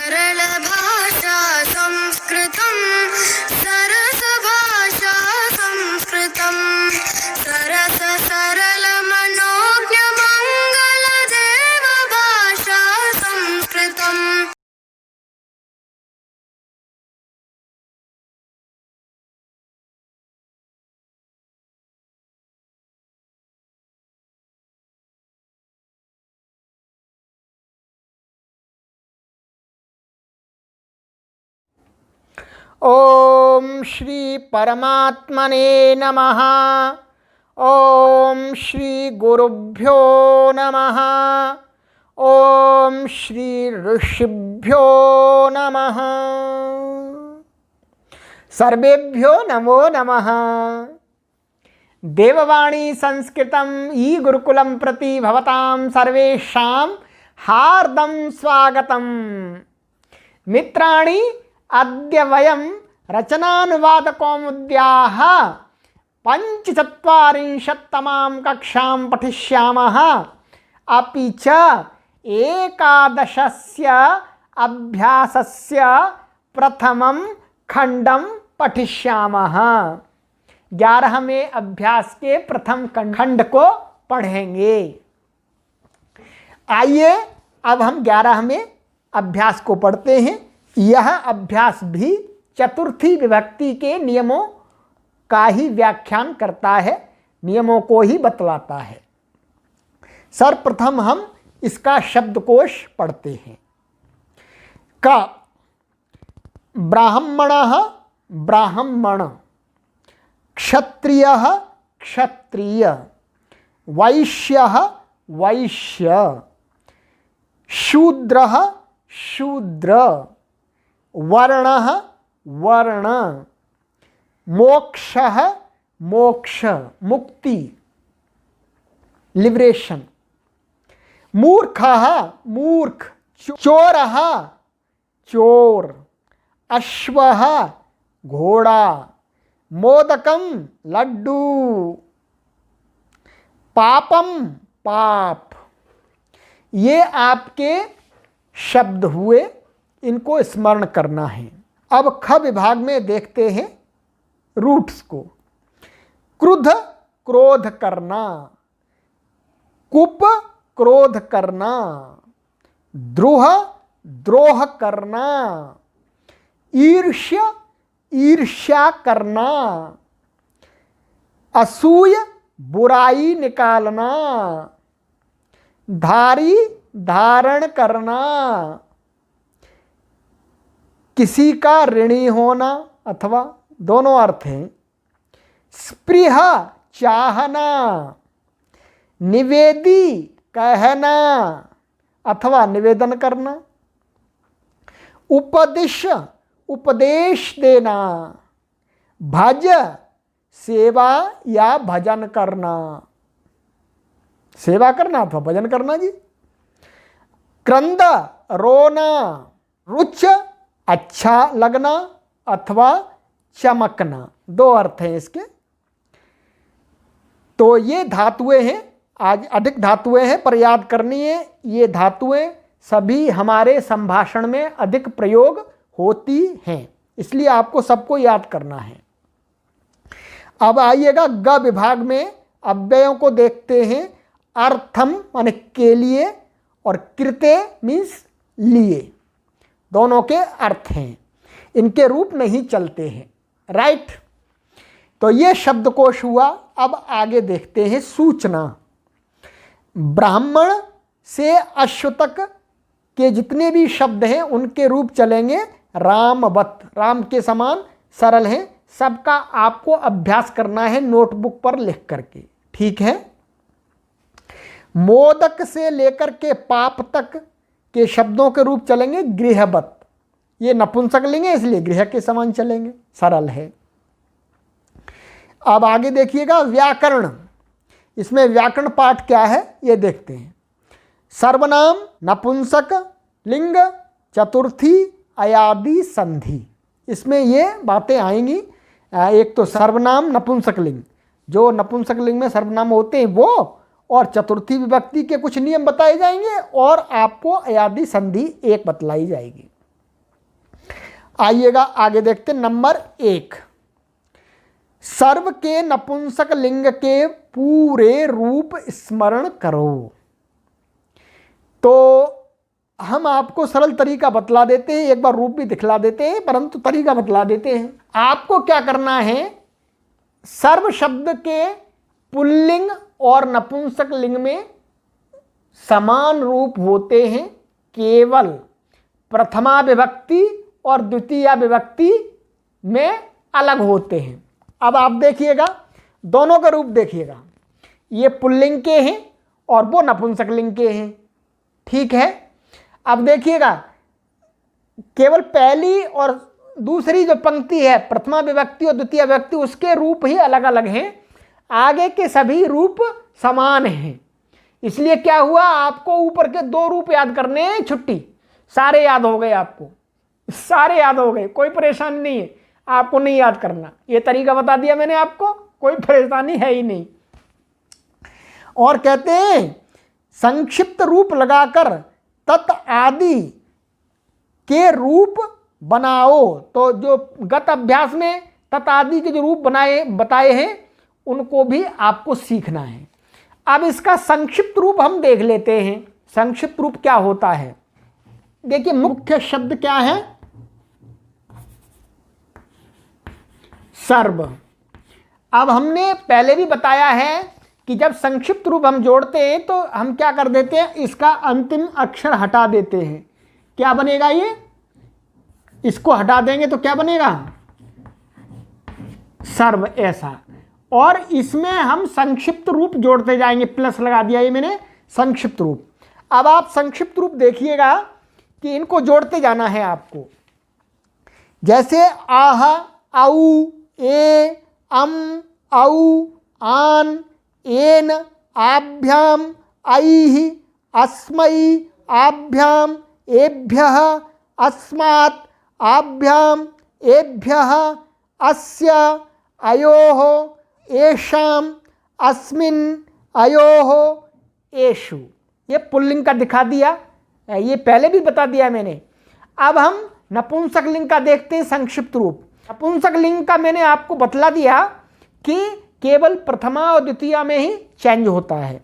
सरल भाषा संस्कृतं सरस भाषा संस्कृतं सरस सरल मनोज्ञ मंगल देव भाषा संस्कृतम्। ओम श्री परमात्मने नमः। ओम श्री गुरुभ्यो नमः। ओम श्री ऋषिभ्यो नमः। सर्वेभ्यो नमो नमः। देववाणी संस्कृतम् ई गुरुकुलं प्रति भवतां सर्वेषां हार्दं स्वागतम्। मित्राणि, अद्य वयं रचनानुवादकौमुद्याः 45तमां कक्षां पठिष्यामः। अपि च एकादशस्य अभ्यासस्य प्रथमं खंडं पठिष्यामः। 11वें अभ्यास के प्रथम खंड को पढ़ेंगे। आइए अब हम 11वें अभ्यास को पढ़ते हैं। यह अभ्यास भी चतुर्थी विभक्ति के नियमों का ही व्याख्यान करता है, नियमों को ही बतलाता है। सर्वप्रथम हम इसका शब्दकोश पढ़ते हैं। क ब्राह्मणः ब्राह्मण, क्षत्रियः क्षत्रिय, वैश्यः वैश्य, शूद्रः शूद्र, वर्णः वर्ण, मोक्षः मोक्ष मुक्ति लिबरेशन, मूर्खः मूर्ख चोरः चोर, अश्वः घोड़ा, मोदकं लड्डू, पापम पाप। ये आपके शब्द हुए, इनको स्मरण करना है। अब ख विभाग में देखते हैं रूट्स को। क्रुद्ध क्रोध करना, कुप क्रोध करना, द्रोह द्रोह करना, ईर्ष्य ईर्ष्या करना, असूय बुराई निकालना, धारी धारण करना, किसी का ऋणी होना, अथवा दोनों अर्थ हैं। स्पृह चाहना, निवेदी कहना अथवा निवेदन करना, उपदिश उपदेश देना, भज सेवा या भजन करना, सेवा करना अथवा भजन करना जी। क्रंद रोना, रुच अच्छा लगना अथवा चमकना, दो अर्थ हैं इसके। तो ये धातुएं हैं, आज अधिक धातुएं हैं पर याद करनी है। ये धातुएं सभी हमारे संभाषण में अधिक प्रयोग होती हैं, इसलिए आपको सबको याद करना है। अब आइएगा ग विभाग में अव्ययों को देखते हैं। अर्थम माने के लिए और कृते मीन्स लिए, दोनों के अर्थ हैं, इनके रूप नहीं चलते हैं। राइट, तो ये शब्दकोश हुआ। अब आगे देखते हैं सूचना। ब्राह्मण से अश्व तक के जितने भी शब्द हैं उनके रूप चलेंगे रामवत, राम के समान सरल हैं। सबका आपको अभ्यास करना है नोटबुक पर लिख करके, ठीक है। मोदक से लेकर के पाप तक के शब्दों के रूप चलेंगे गृहवत। ये नपुंसकलिंग है इसलिए गृह के समान चलेंगे, सरल है। अब आगे देखिएगा व्याकरण। इसमें व्याकरण पाठ क्या है ये देखते हैं। सर्वनाम नपुंसक लिंग चतुर्थी अयादि संधि, इसमें ये बातें आएंगी। एक तो सर्वनाम नपुंसक लिंग, जो नपुंसक लिंग में सर्वनाम होते हैं वो, और चतुर्थी विभक्ति के कुछ नियम बताए जाएंगे, और आपको अयादि संधि एक बतलाई जाएगी। आइएगा आगे देखते नंबर 1। सर्व के नपुंसक लिंग के पूरे रूप स्मरण करो। तो हम आपको सरल तरीका बतला देते हैं, एक बार रूप भी दिखला देते हैं, परंतु तरीका बतला देते हैं। आपको क्या करना है, सर्व शब्द के पुल्लिंग और नपुंसक लिंग में समान रूप होते हैं, केवल प्रथमा विभक्ति और द्वितीय विभक्ति में अलग होते हैं। अब आप देखिएगा, दोनों का रूप देखिएगा, ये पुल्लिंग के हैं और वो नपुंसक लिंग के हैं, ठीक है। अब देखिएगा, केवल पहली और दूसरी जो पंक्ति है, प्रथमा विभक्ति और द्वितीय विभक्ति, उसके रूप ही अलग अलग हैं, आगे के सभी रूप समान हैं। इसलिए क्या हुआ, आपको ऊपर के 2 रूप याद करने हैं, छुट्टी, सारे याद हो गए, आपको सारे याद हो गए, कोई परेशानी नहीं है, आपको नहीं याद करना, ये तरीका बता दिया मैंने आपको, कोई परेशानी है ही नहीं। और कहते हैं संक्षिप्त रूप लगाकर तत् आदि के रूप बनाओ। तो जो गत अभ्यास में तत् आदि के जो रूप बताए हैं, उनको भी आपको सीखना है। अब इसका संक्षिप्त रूप हम देख लेते हैं। संक्षिप्त रूप क्या होता है, देखिए, मुख्य शब्द क्या है, सर्व। अब हमने पहले भी बताया है कि जब संक्षिप्त रूप हम जोड़ते हैं तो हम क्या कर देते हैं, इसका अंतिम अक्षर हटा देते हैं। क्या बनेगा, ये इसको हटा देंगे तो क्या बनेगा, सर्व, ऐसा। और इसमें हम संक्षिप्त रूप जोड़ते जाएंगे, प्लस लगा दिया ये मैंने, संक्षिप्त रूप। अब आप संक्षिप्त रूप देखिएगा कि इनको जोड़ते जाना है आपको। जैसे आह, औ, ए, अम, औ, आन, एन, आभ्याम, ऐः, अस्मै, आभ्याम, एभ्यः, अस्मात्, आभ्याम, एभ्यः, अस्य, अयोः, एषाम्, अस्मिन्, अयोः, एषु। ये पुल्लिंग का दिखा दिया, ये पहले भी बता दिया मैंने। अब हम नपुंसक लिंग का देखते हैं संक्षिप्त रूप। नपुंसक लिंग का मैंने आपको बतला दिया कि केवल प्रथमा और द्वितीय में ही चेंज होता है।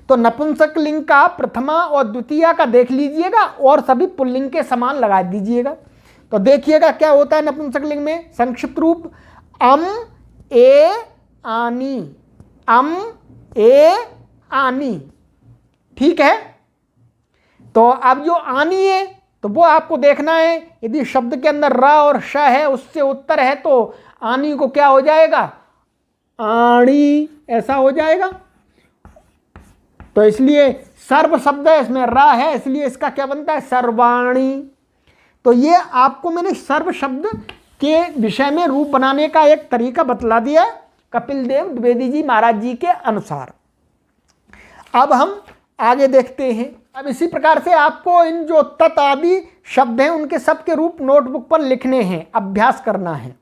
तो नपुंसक लिंग का प्रथमा और द्वितीय का देख लीजिएगा और सभी पुल्लिंग के समान लगा दीजिएगा। तो देखिएगा क्या होता है नपुंसक लिंग में संक्षिप्त रूप, अम, ए, आनी, अम, ए, आनी, ठीक है। तो अब जो आनी है तो वो आपको देखना है, यदि शब्द के अंदर र और श है, उससे उत्तर है, तो आनी को क्या हो जाएगा, आणी, ऐसा हो जाएगा। तो इसलिए सर्व शब्द है, इसमें र है, इसलिए इसका क्या बनता है, सर्वाणी। तो ये आपको मैंने सर्व शब्द के विषय में रूप बनाने का एक तरीका बतला दिया कपिल देव द्विवेदी जी महाराज जी के अनुसार। अब हम आगे देखते हैं। अब इसी प्रकार से आपको इन जो तत् आदि शब्द हैं उनके सबके रूप नोटबुक पर लिखने हैं, अभ्यास करना है।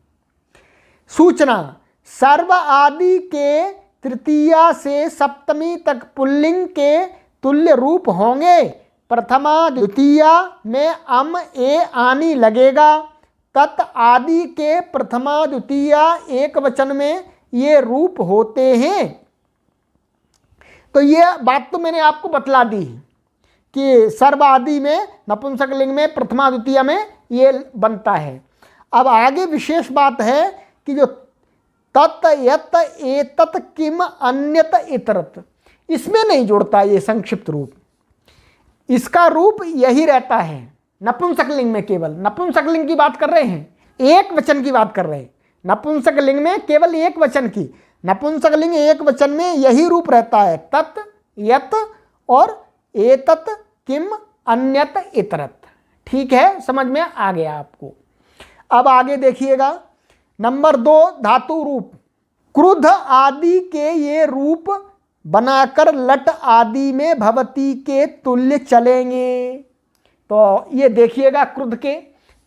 सूचना, सर्व आदि के तृतीया से सप्तमी तक पुल्लिंग के तुल्य रूप होंगे। प्रथमा द्वितीया में अम, ए, आनी लगेगा। तत् आदि के प्रथमा द्वितीया एक वचन में ये रूप होते हैं। तो ये बात तो मैंने आपको बतला दी कि सर्व आदि में नपुंसक लिंग में प्रथमा द्वितीय में ये बनता है। अब आगे विशेष बात है कि जो तत्, यत्, एतत्, किम, अन्यत, इतरत, इसमें नहीं जुड़ता ये संक्षिप्त रूप। इसका रूप यही रहता है नपुंसक लिंग में। केवल नपुंसक लिंग की बात कर रहे हैं, एक वचन की बात कर रहे हैं। नपुंसक लिंग में केवल एक वचन की, नपुंसक लिंग एक वचन में यही रूप रहता है, तत्, यत् और एतत्, किम, अन्यत, इतरत। ठीक है, समझ में आ गया आपको। अब आगे देखिएगा, नंबर 2 धातु रूप। क्रुद्ध आदि के ये रूप बनाकर लट आदि में भवती के तुल्य चलेंगे। तो ये देखिएगा क्रुद्ध के,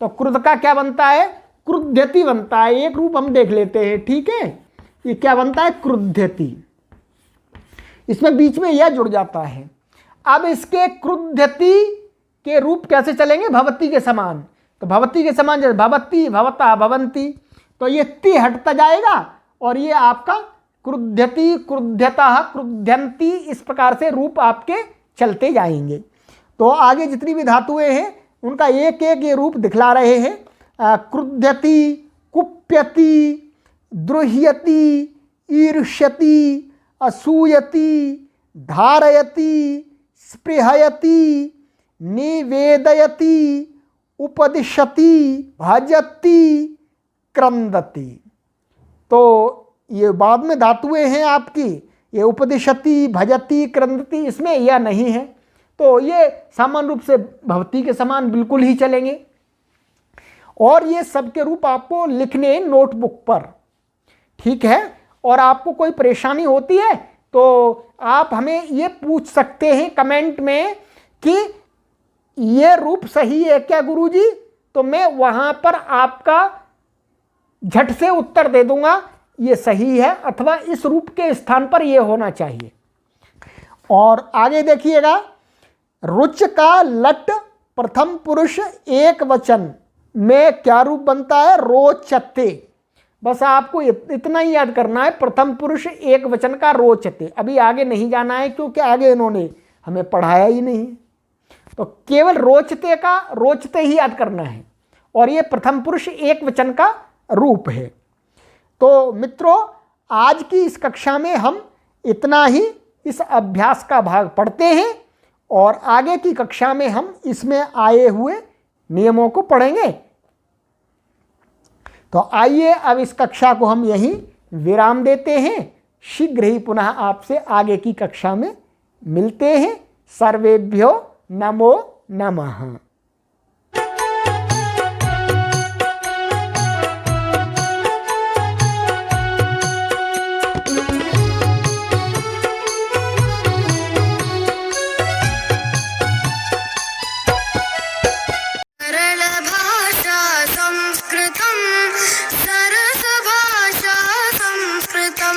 तो क्रुद्ध का क्या बनता है, क्रुद्ध्यति बनता है। एक रूप हम देख लेते हैं, ठीक है। ये क्या बनता है, क्रुद्ध्यति, इसमें बीच में यह जुड़ जाता है। अब इसके क्रुद्ध्यति के रूप कैसे चलेंगे, भवती के समान। तो भवती के समान जैसे भवती, भवता, भवंती, तो ये ती हटता जाएगा और ये आपका क्रुध्यति, क्रुध्यतः, क्रुध्यंती, इस प्रकार से रूप आपके चलते जाएंगे। तो आगे जितनी भी धातुएं हैं उनका एक एक ये रूप दिखला रहे हैं। क्रुध्यति, कुप्यति, द्रुह्यति, ईर्ष्यति, असूयति, धारयति, स्पृहयति, निवेदयति, उपदिशति, भजति, क्रंदति। तो ये बाद में धातुएं हैं आपकी, ये उपदिशति, भजति, क्रंदति, इसमें यह नहीं है। तो ये सामान्य रूप से भवती के समान बिल्कुल ही चलेंगे। और ये सबके रूप आपको लिखने नोटबुक पर, ठीक है। और आपको कोई परेशानी होती है तो आप हमें ये पूछ सकते हैं कमेंट में कि ये रूप सही है क्या गुरुजी, तो मैं वहाँ पर आपका झट से उत्तर दे दूंगा ये सही है, अथवा इस रूप के स्थान पर ये होना चाहिए। और आगे देखिएगा, रुच का लट प्रथम पुरुष एक वचन में क्या रूप बनता है? रोचते। बस आपको इतना ही याद करना है, प्रथम पुरुष एक वचन का रोचते। अभी आगे नहीं जाना है क्योंकि आगे इन्होंने हमें पढ़ाया ही नहीं, तो केवल रोचते का रोचते ही याद करना है। और ये प्रथम पुरुष एक वचन का रूप है। तो मित्रों, आज की इस कक्षा में हम इतना ही इस अभ्यास का भाग पढ़ते हैं और आगे की कक्षा में हम इसमें आए हुए नियमों को पढ़ेंगे। तो आइए अब इस कक्षा को हम यहीं विराम देते हैं। शीघ्र ही पुनः आपसे आगे की कक्षा में मिलते हैं। सर्वेभ्यो नमो नमः। सरल भाषा संस्कृतं, सरस भाषा संस्कृतं,